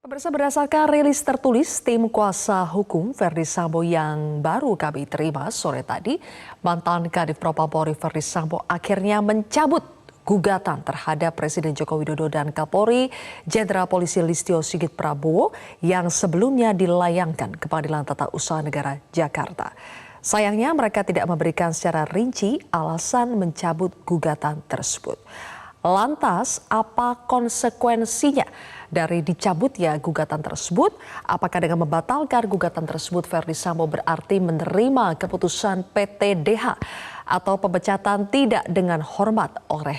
Pemirsa, berdasarkan rilis tertulis tim kuasa hukum Verdi Sambo yang baru kami terima sore tadi, mantan Kadif Propam Polri Verdi Sambo akhirnya mencabut gugatan terhadap Presiden Joko Widodo dan Kapolri Jenderal Polisi Listio Sigit Prabowo yang sebelumnya dilayangkan ke Pengadilan Tata Usaha Negara Jakarta. Sayangnya mereka tidak memberikan secara rinci alasan mencabut gugatan tersebut. Lantas, apa konsekuensinya dari dicabutnya gugatan tersebut? Apakah dengan membatalkan gugatan tersebut Verdi Sambo berarti menerima keputusan PTDH atau pemecatan tidak dengan hormat oleh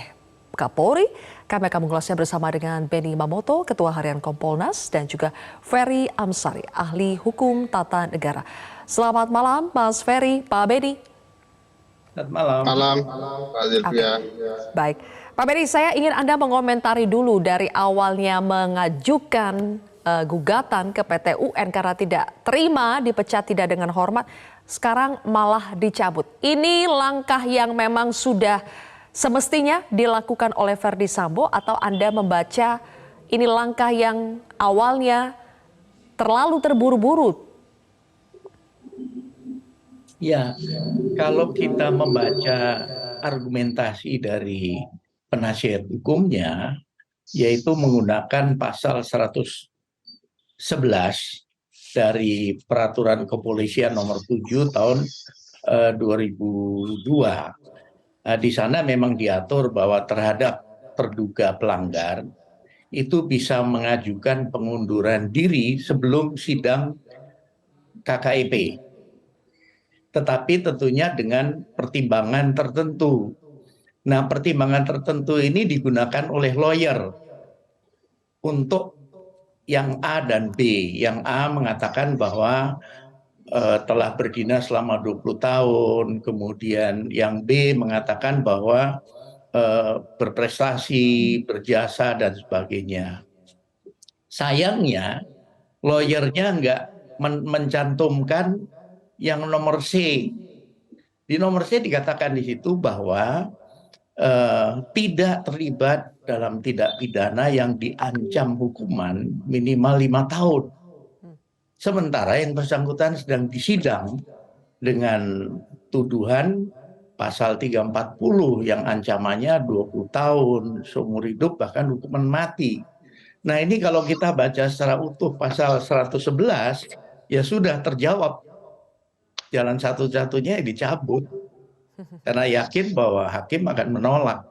Kapolri? Kami akan mengulasnya bersama dengan Benny Mamoto, Ketua Harian Kompolnas, dan juga Ferry Amsari, Ahli Hukum Tata Negara. Selamat malam, Mas Ferry, Pak Benny. Selamat malam. Malam, Pak Zilvia. Baik, Pak Benny, saya ingin Anda mengomentari dulu dari awalnya mengajukan gugatan ke PT UN karena tidak terima dipecat tidak dengan hormat, sekarang malah dicabut. Ini langkah yang memang sudah semestinya dilakukan oleh Verdi Sambo atau Anda membaca ini langkah yang awalnya terlalu terburu-buru? Ya, kalau kita membaca argumentasi dari penasihat hukumnya, yaitu menggunakan pasal 111 dari Peraturan Kepolisian Nomor 7 tahun 2002. Di sana memang diatur bahwa terhadap terduga pelanggar itu bisa mengajukan pengunduran diri sebelum sidang KKIP. Tetapi tentunya dengan pertimbangan tertentu. Nah, pertimbangan tertentu ini digunakan oleh lawyer untuk yang A dan B. Yang A mengatakan bahwa telah berdinas selama 20 tahun, kemudian yang B mengatakan bahwa berprestasi, berjasa, dan sebagainya. Sayangnya, lawyernya nggak mencantumkan yang nomor C. Di nomor C dikatakan di situ bahwa tidak terlibat dalam tindak pidana yang diancam hukuman minimal 5 tahun. Sementara yang bersangkutan sedang disidang dengan tuduhan pasal 340 yang ancamannya 20 tahun, seumur hidup, bahkan hukuman mati. Nah, ini kalau kita baca secara utuh pasal 111, ya sudah terjawab. Jalan satu-satunya dicabut karena yakin bahwa hakim akan menolak.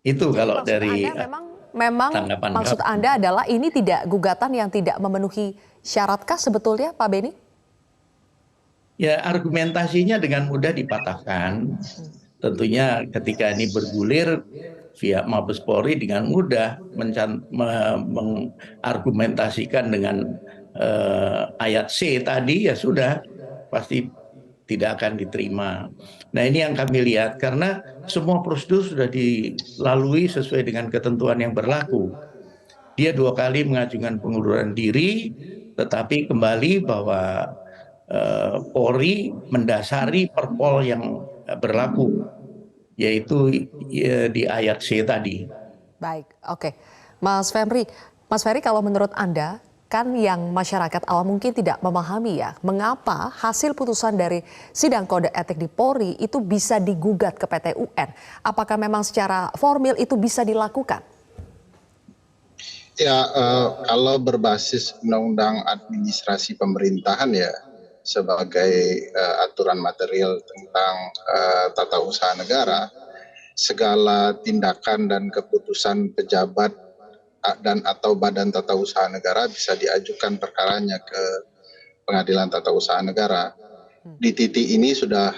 Itu Jadi kalau maksud dari Anda memang tanggapan maksud kami. Anda adalah ini tidak gugatan yang tidak memenuhi syaratkah sebetulnya, Pak Benny? Ya, argumentasinya dengan mudah dipatahkan. Tentunya ketika ini bergulir, pihak Mabes Polri dengan mudah mengargumentasikan dengan ayat C tadi, ya sudah pasti tidak akan diterima. Nah, ini yang kami lihat karena semua prosedur sudah dilalui sesuai dengan ketentuan yang berlaku. Dia 2 kali mengajukan pengunduran diri, tetapi kembali bahwa Polri mendasari perpol yang berlaku, yaitu di ayat C tadi. Baik, oke. Mas Ferry, kalau menurut Anda, kan yang masyarakat awam mungkin tidak memahami ya, mengapa hasil putusan dari sidang kode etik di Polri itu bisa digugat ke PT UN? Apakah memang secara formil itu bisa dilakukan? Ya, kalau berbasis Undang-Undang Administrasi Pemerintahan ya, sebagai aturan material tentang tata usaha negara, segala tindakan dan keputusan pejabat dan atau badan tata usaha negara bisa diajukan perkaranya ke Pengadilan Tata Usaha Negara. Di titik ini sudah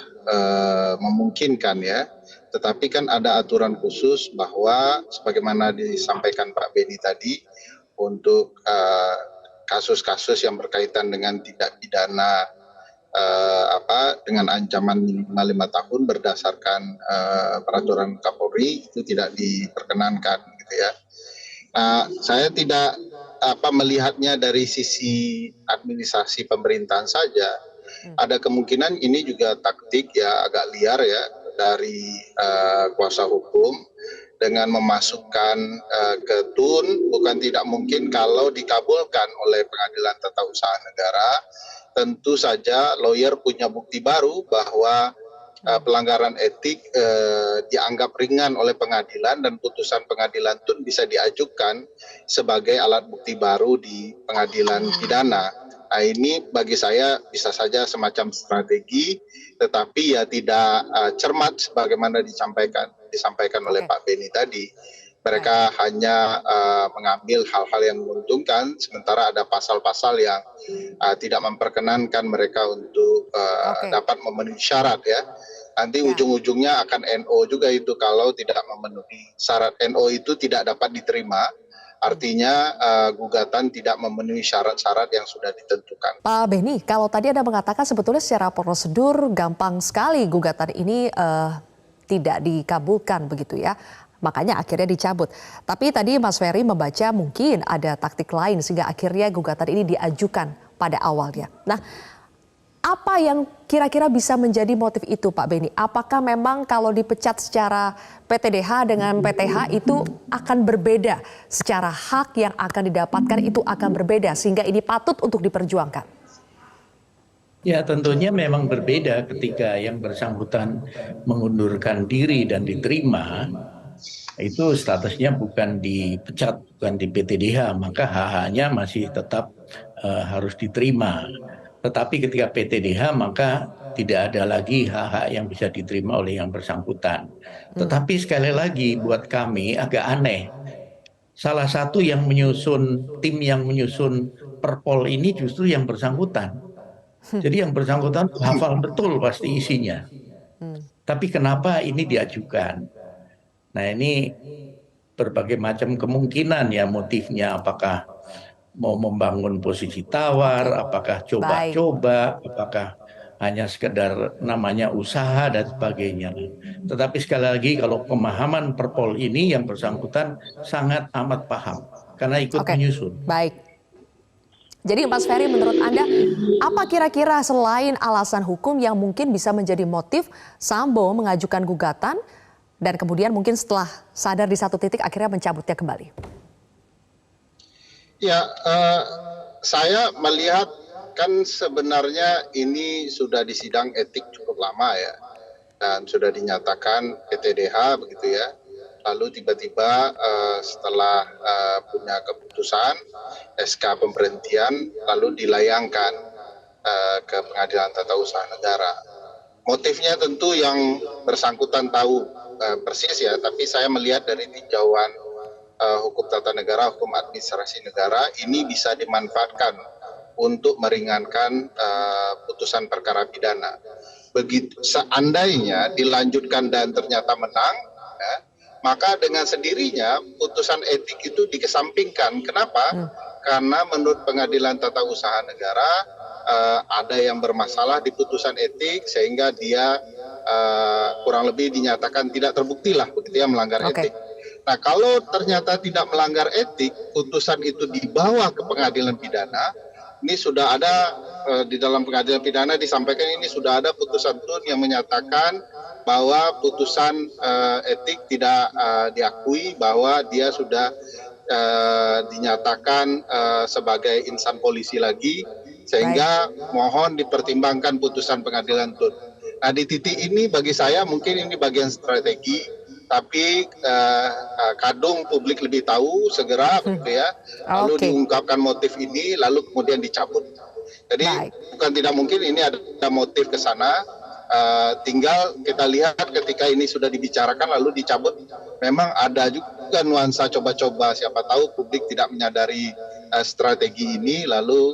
memungkinkan ya, tetapi kan ada aturan khusus bahwa sebagaimana disampaikan Pak Benny tadi, untuk kasus-kasus yang berkaitan dengan tindak pidana dengan ancaman minimal 5 tahun berdasarkan peraturan Kapolri itu tidak diperkenankan gitu ya. Nah, saya tidak melihatnya dari sisi administrasi pemerintahan saja. Ada kemungkinan ini juga taktik ya agak liar ya dari kuasa hukum dengan memasukkan ke TUN bukan tidak mungkin kalau dikabulkan oleh Pengadilan Tata Usaha Negara, tentu saja lawyer punya bukti baru bahwa pelanggaran etik dianggap ringan oleh pengadilan dan putusan pengadilan TUN bisa diajukan sebagai alat bukti baru di pengadilan pidana. Nah, ini bagi saya bisa saja semacam strategi, tetapi ya tidak cermat sebagaimana disampaikan oleh Pak Beni tadi. Mereka hanya mengambil hal-hal yang menguntungkan, sementara ada pasal-pasal yang tidak memperkenankan mereka untuk dapat memenuhi syarat ya. Nanti ujung-ujungnya akan NO juga itu kalau tidak memenuhi syarat. NO itu tidak dapat diterima. Artinya gugatan tidak memenuhi syarat-syarat yang sudah ditentukan. Pak Beni, kalau tadi Anda mengatakan sebetulnya secara prosedur gampang sekali gugatan ini tidak dikabulkan begitu ya. Makanya akhirnya dicabut. Tapi tadi Mas Ferry membaca mungkin ada taktik lain sehingga akhirnya gugatan ini diajukan pada awalnya. Nah, apa yang kira-kira bisa menjadi motif itu Pak Beni? Apakah memang kalau dipecat secara PTDH dengan PTH itu akan berbeda? Secara hak yang akan didapatkan itu akan berbeda sehingga ini patut untuk diperjuangkan? Ya tentunya memang berbeda ketika yang bersangkutan mengundurkan diri dan diterima, itu statusnya bukan dipecat, bukan di PTDH, maka hak-haknya masih tetap harus diterima. Tetapi ketika PTDH maka tidak ada lagi hak-hak yang bisa diterima oleh yang bersangkutan. Tetapi sekali lagi buat kami agak aneh. Salah satu yang menyusun, tim yang menyusun Perpol ini justru yang bersangkutan. Jadi yang bersangkutan hafal betul pasti isinya. Tapi kenapa ini diajukan? Nah ini berbagai macam kemungkinan ya motifnya, apakah mau membangun posisi tawar, apakah coba-coba, apakah hanya sekedar namanya usaha dan sebagainya. Tetapi sekali lagi kalau pemahaman Perpol ini yang bersangkutan sangat amat paham karena ikut menyusun. Baik. Jadi Mas Ferry menurut Anda apa kira-kira selain alasan hukum yang mungkin bisa menjadi motif Sambo mengajukan gugatan dan kemudian mungkin setelah sadar di satu titik akhirnya mencabutnya kembali? Ya, saya melihat kan sebenarnya ini sudah di sidang etik cukup lama ya, dan sudah dinyatakan PTDH begitu ya. Lalu tiba-tiba setelah punya keputusan SK pemberhentian, lalu dilayangkan ke Pengadilan Tata Usaha Negara. Motifnya tentu yang bersangkutan tahu persis ya, tapi saya melihat dari tinjauan hukum tata negara, hukum administrasi negara, ini bisa dimanfaatkan untuk meringankan putusan perkara pidana. Begitu seandainya dilanjutkan dan ternyata menang, ya, maka dengan sendirinya putusan etik itu dikesampingkan. Kenapa? Karena menurut Pengadilan Tata Usaha Negara ada yang bermasalah di putusan etik sehingga dia kurang lebih dinyatakan tidak terbukti lah begitu ya melanggar etik. Nah, kalau ternyata tidak melanggar etik, putusan itu dibawa ke pengadilan pidana. Ini sudah ada di dalam pengadilan pidana disampaikan ini sudah ada putusan TUN yang menyatakan bahwa putusan etik tidak diakui, bahwa dia sudah dinyatakan sebagai insan polisi lagi, sehingga mohon dipertimbangkan putusan pengadilan TUN. Nah, di titik ini bagi saya mungkin ini bagian strategi. Tapi kadung publik lebih tahu segera gitu ya, lalu diungkapkan motif ini, lalu kemudian dicabut. Jadi bukan tidak mungkin ini ada motif ke sana, tinggal kita lihat ketika ini sudah dibicarakan lalu dicabut, memang ada juga nuansa coba-coba, siapa tahu publik tidak menyadari strategi ini, lalu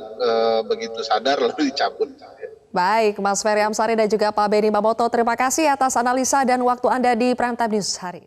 begitu sadar lalu dicabut. Baik, Mas Ferry Amsari dan juga Pak Beni Mamoto, terima kasih atas analisa dan waktu Anda di Prime Time News hari ini.